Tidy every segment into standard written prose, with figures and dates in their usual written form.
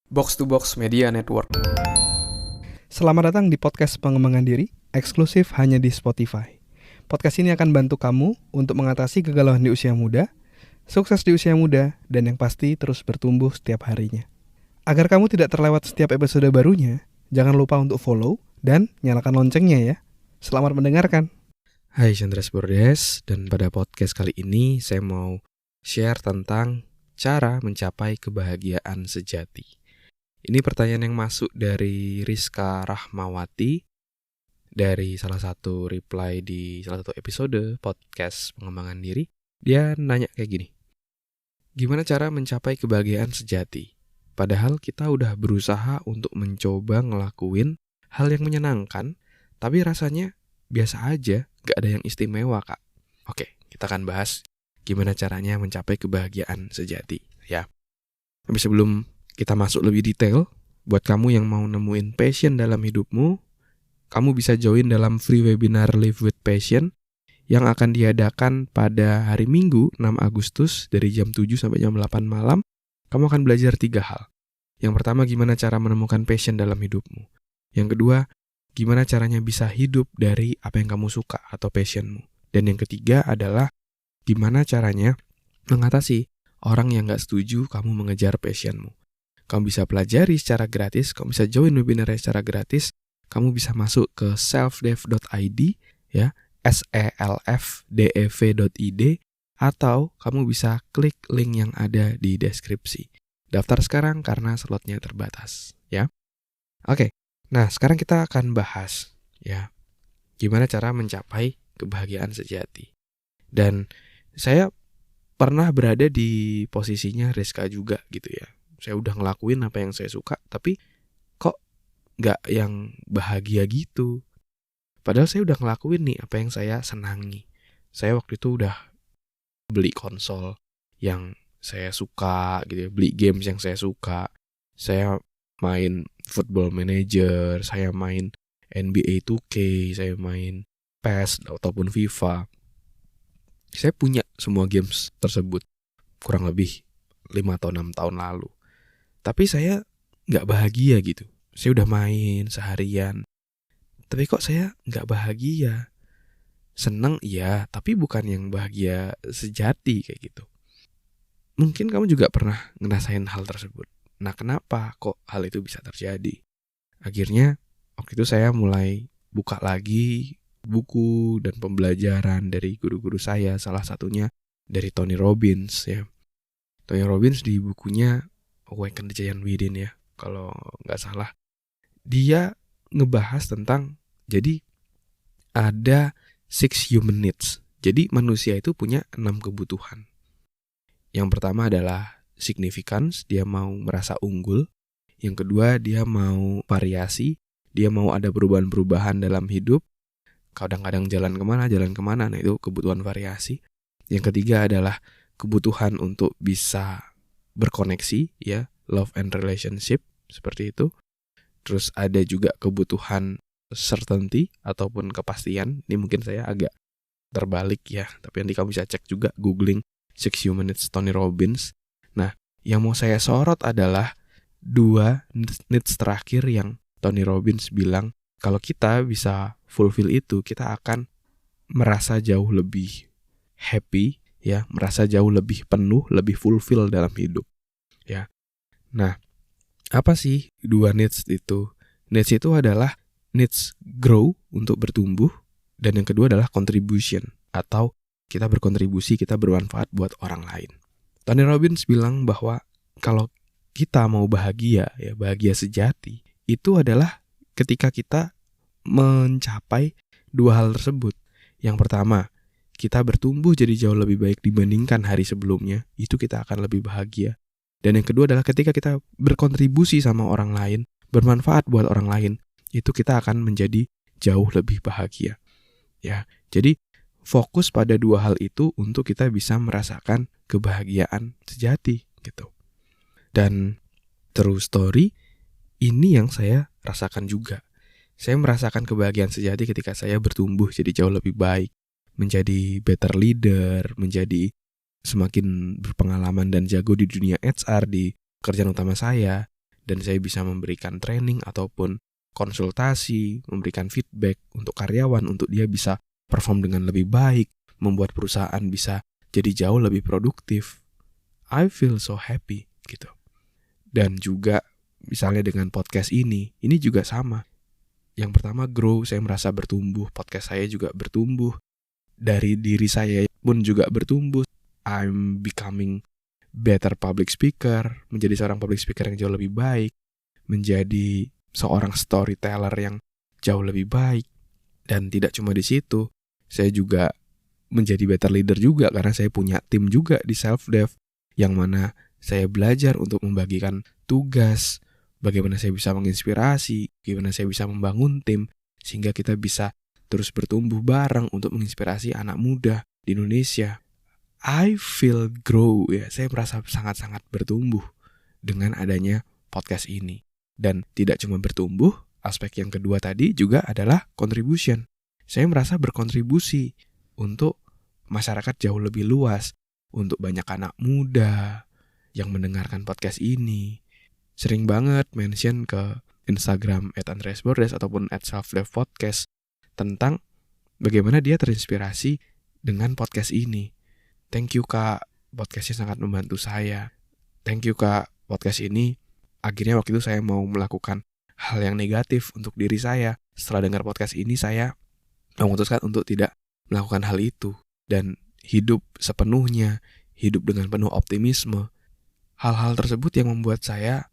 Box to Box Media Network. Selamat datang di podcast pengembangan diri, eksklusif hanya di Spotify. Podcast ini akan bantu kamu untuk mengatasi kegalauan di usia muda, sukses di usia muda, dan yang pasti terus bertumbuh setiap harinya. Agar kamu tidak terlewat setiap episode barunya, jangan lupa untuk follow dan nyalakan loncengnya ya. Selamat mendengarkan. Hai, Chandras Bordes, dan pada podcast kali ini saya mau share tentang cara mencapai kebahagiaan sejati. Ini pertanyaan yang masuk dari Rizka Rahmawati dari salah satu reply di salah satu episode podcast pengembangan diri. Dia nanya kayak gini, gimana cara mencapai kebahagiaan sejati? Padahal kita udah berusaha untuk mencoba ngelakuin hal yang menyenangkan, tapi rasanya biasa aja, gak ada yang istimewa, Kak. Oke, kita akan bahas gimana caranya mencapai kebahagiaan sejati, ya. Tapi sebelum kita masuk lebih detail, buat kamu yang mau nemuin passion dalam hidupmu, kamu bisa join dalam free webinar Live with Passion yang akan diadakan pada hari Minggu 6 Agustus dari jam 7 sampai jam 8 malam. Kamu akan belajar 3 hal. Yang pertama, gimana cara menemukan passion dalam hidupmu. Yang kedua, gimana caranya bisa hidup dari apa yang kamu suka atau passionmu. Dan yang ketiga adalah gimana caranya mengatasi orang yang gak setuju kamu mengejar passionmu. Kamu bisa pelajari secara gratis, kamu bisa join webinarnya secara gratis, kamu bisa masuk ke selfdev.id, ya, selfdev.id, atau kamu bisa klik link yang ada di deskripsi. Daftar sekarang karena slotnya terbatas, ya. Oke, nah sekarang kita akan bahas, ya, gimana cara mencapai kebahagiaan sejati. Dan saya pernah berada di posisinya Rizka juga gitu ya. Saya udah ngelakuin apa yang saya suka, tapi kok gak yang bahagia gitu. Padahal saya udah ngelakuin nih apa yang saya senangi. Saya waktu itu udah beli konsol yang saya suka gitu ya, beli games yang saya suka. Saya main Football Manager, saya main NBA 2K, saya main PES ataupun FIFA. Saya punya semua games tersebut kurang lebih 5 atau 6 tahun lalu. Tapi saya gak bahagia gitu. Saya udah main seharian, tapi kok saya gak bahagia. Seneng iya, tapi bukan yang bahagia sejati kayak gitu. Mungkin kamu juga pernah ngerasain hal tersebut. Nah, kenapa kok hal itu bisa terjadi? Akhirnya waktu itu saya mulai buka lagi buku dan pembelajaran dari guru-guru saya, salah satunya dari Tony Robbins ya. Tony Robbins di bukunya Awaken the Giant Within ya, kalau nggak salah. Dia ngebahas tentang, jadi ada 6 human needs. Jadi manusia itu punya 6 kebutuhan. Yang pertama adalah significance, dia mau merasa unggul. Yang kedua, dia mau variasi, dia mau ada perubahan-perubahan dalam hidup. Kadang-kadang jalan kemana, nah itu kebutuhan variasi. Yang ketiga adalah kebutuhan untuk bisa berkoneksi, ya, love and relationship, seperti itu. Terus ada juga kebutuhan certainty ataupun kepastian. Ini mungkin saya agak terbalik ya, tapi nanti kamu bisa cek juga googling 6 Human Needs Tony Robbins. Nah, yang mau saya sorot adalah 2 needs terakhir yang Tony Robbins bilang, kalau kita bisa fulfill itu, kita akan merasa jauh lebih happy, ya, merasa jauh lebih penuh, lebih fulfill dalam hidup, ya. Nah, apa sih 2 needs itu? Needs itu adalah needs grow, untuk bertumbuh, dan yang kedua adalah contribution, atau kita berkontribusi, kita bermanfaat buat orang lain. Tony Robbins bilang bahwa kalau kita mau bahagia, ya, bahagia sejati, itu adalah ketika kita mencapai 2 hal tersebut. Yang pertama, kita bertumbuh jadi jauh lebih baik dibandingkan hari sebelumnya, itu kita akan lebih bahagia. Dan yang kedua adalah ketika kita berkontribusi sama orang lain, bermanfaat buat orang lain, itu kita akan menjadi jauh lebih bahagia. Ya, jadi fokus pada 2 hal itu untuk kita bisa merasakan kebahagiaan sejati gitu. Dan true story, ini yang saya rasakan juga. Saya merasakan kebahagiaan sejati ketika saya bertumbuh jadi jauh lebih baik, menjadi better leader, menjadi semakin berpengalaman dan jago di dunia HR, di kerjaan utama saya, dan saya bisa memberikan training ataupun konsultasi, memberikan feedback untuk karyawan untuk dia bisa perform dengan lebih baik, membuat perusahaan bisa jadi jauh lebih produktif. I feel so happy gitu. Dan juga misalnya dengan podcast ini juga sama. Yang pertama grow, saya merasa bertumbuh, podcast saya juga bertumbuh. Dari diri saya pun juga bertumbuh. I'm becoming better public speaker, menjadi seorang public speaker yang jauh lebih baik, menjadi seorang storyteller yang jauh lebih baik. Dan tidak cuma di situ, saya juga menjadi better leader juga karena saya punya tim juga di self-dev yang mana saya belajar untuk membagikan tugas, bagaimana saya bisa menginspirasi, bagaimana saya bisa membangun tim sehingga kita bisa terus bertumbuh bareng untuk menginspirasi anak muda di Indonesia. I feel grow ya, saya merasa sangat-sangat bertumbuh dengan adanya podcast ini. Dan tidak cuma bertumbuh, aspek yang kedua tadi juga adalah contribution. Saya merasa berkontribusi untuk masyarakat jauh lebih luas, untuk banyak anak muda yang mendengarkan podcast ini. Sering banget mention ke Instagram @andreasbordes ataupun @selfdevpodcast tentang bagaimana dia terinspirasi dengan podcast ini. Thank you Kak, podcastnya sangat membantu saya. Thank you Kak, podcast ini akhirnya waktu itu saya mau melakukan hal yang negatif untuk diri saya. Setelah dengar podcast ini saya memutuskan untuk tidak melakukan hal itu dan hidup sepenuhnya, hidup dengan penuh optimisme. Hal-hal tersebut yang membuat saya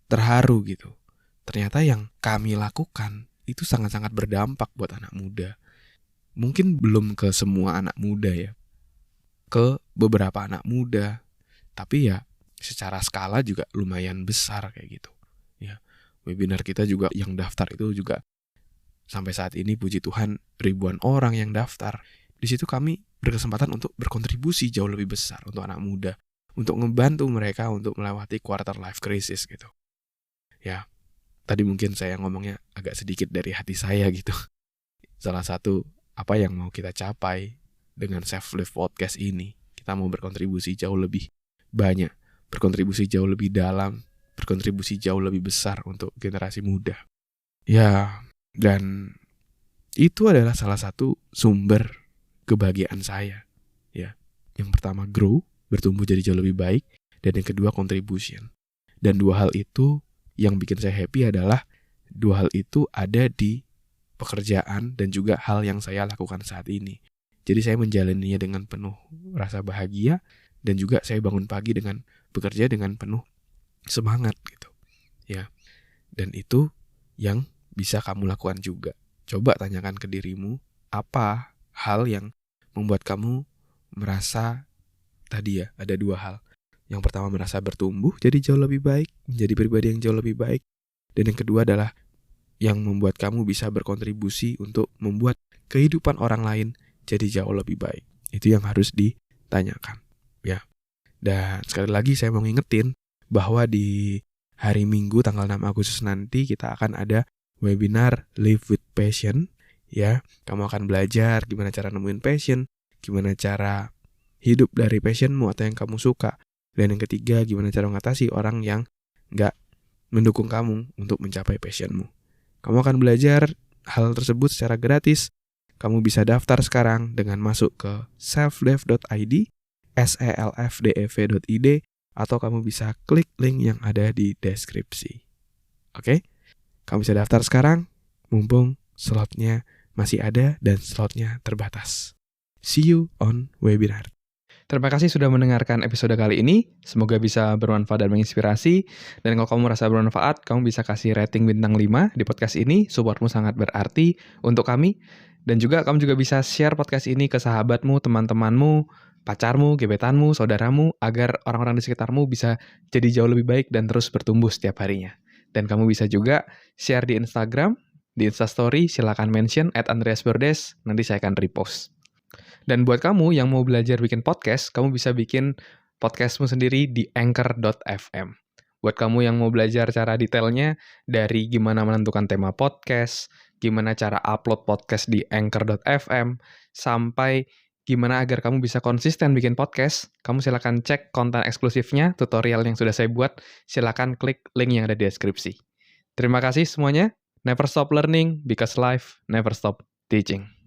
terharu gitu. Ternyata yang kami lakukan itu sangat-sangat berdampak buat anak muda. Mungkin belum ke semua anak muda ya, ke beberapa anak muda, tapi ya secara skala juga lumayan besar kayak gitu. Ya, webinar kita juga yang daftar itu juga sampai saat ini puji Tuhan ribuan orang yang daftar. Di situ kami berkesempatan untuk berkontribusi jauh lebih besar untuk anak muda, untuk ngebantu mereka untuk melewati quarter life crisis gitu. Ya, tadi mungkin saya ngomongnya agak sedikit dari hati saya gitu. Salah satu apa yang mau kita capai dengan Self Live Podcast ini, kita mau berkontribusi jauh lebih banyak, berkontribusi jauh lebih dalam, berkontribusi jauh lebih besar untuk generasi muda. Ya, dan itu adalah salah satu sumber kebahagiaan saya. Ya, yang pertama grow, bertumbuh jadi jauh lebih baik, dan yang kedua contribution. Dan dua hal itu yang bikin saya happy adalah dua hal itu ada di pekerjaan dan juga hal yang saya lakukan saat ini. Jadi saya menjalaninya dengan penuh rasa bahagia dan juga saya bangun pagi dengan bekerja dengan penuh semangat gitu. Ya. Dan itu yang bisa kamu lakukan juga. Coba tanyakan ke dirimu, apa hal yang membuat kamu merasa tadi ya, ada dua hal. Yang pertama merasa bertumbuh jadi jauh lebih baik, menjadi pribadi yang jauh lebih baik. Dan yang kedua adalah yang membuat kamu bisa berkontribusi untuk membuat kehidupan orang lain jadi jauh lebih baik. Itu yang harus ditanyakan, ya. Dan sekali lagi saya mau ngingetin bahwa di hari Minggu tanggal 6 Agustus nanti kita akan ada webinar Live with Passion, ya. Kamu akan belajar gimana cara nemuin passion, gimana cara hidup dari passionmu atau yang kamu suka. Dan yang ketiga, gimana cara mengatasi orang yang nggak mendukung kamu untuk mencapai passionmu. Kamu akan belajar hal tersebut secara gratis. Kamu bisa daftar sekarang dengan masuk ke selfdev.id, selfdev.id, atau kamu bisa klik link yang ada di deskripsi. Oke? Kamu bisa daftar sekarang, mumpung slotnya masih ada dan slotnya terbatas. See you on webinar. Terima kasih sudah mendengarkan episode kali ini. Semoga bisa bermanfaat dan menginspirasi. Dan kalau kamu merasa bermanfaat, kamu bisa kasih rating bintang 5 di podcast ini. Supportmu sangat berarti untuk kami. Dan juga kamu juga bisa share podcast ini ke sahabatmu, teman-temanmu, pacarmu, gebetanmu, saudaramu, agar orang-orang di sekitarmu bisa jadi jauh lebih baik dan terus bertumbuh setiap harinya. Dan kamu bisa juga share di Instagram, di Instastory, silakan mention @andreasbordes, nanti saya akan repost. Dan buat kamu yang mau belajar bikin podcast, kamu bisa bikin podcastmu sendiri di anchor.fm. Buat kamu yang mau belajar cara detailnya, dari gimana menentukan tema podcast, gimana cara upload podcast di anchor.fm, sampai Gimana agar kamu bisa konsisten bikin podcast? Kamu silakan cek konten eksklusifnya, tutorial yang sudah saya buat. Silakan klik link yang ada di deskripsi. Terima kasih semuanya. Never stop learning because life never stop teaching.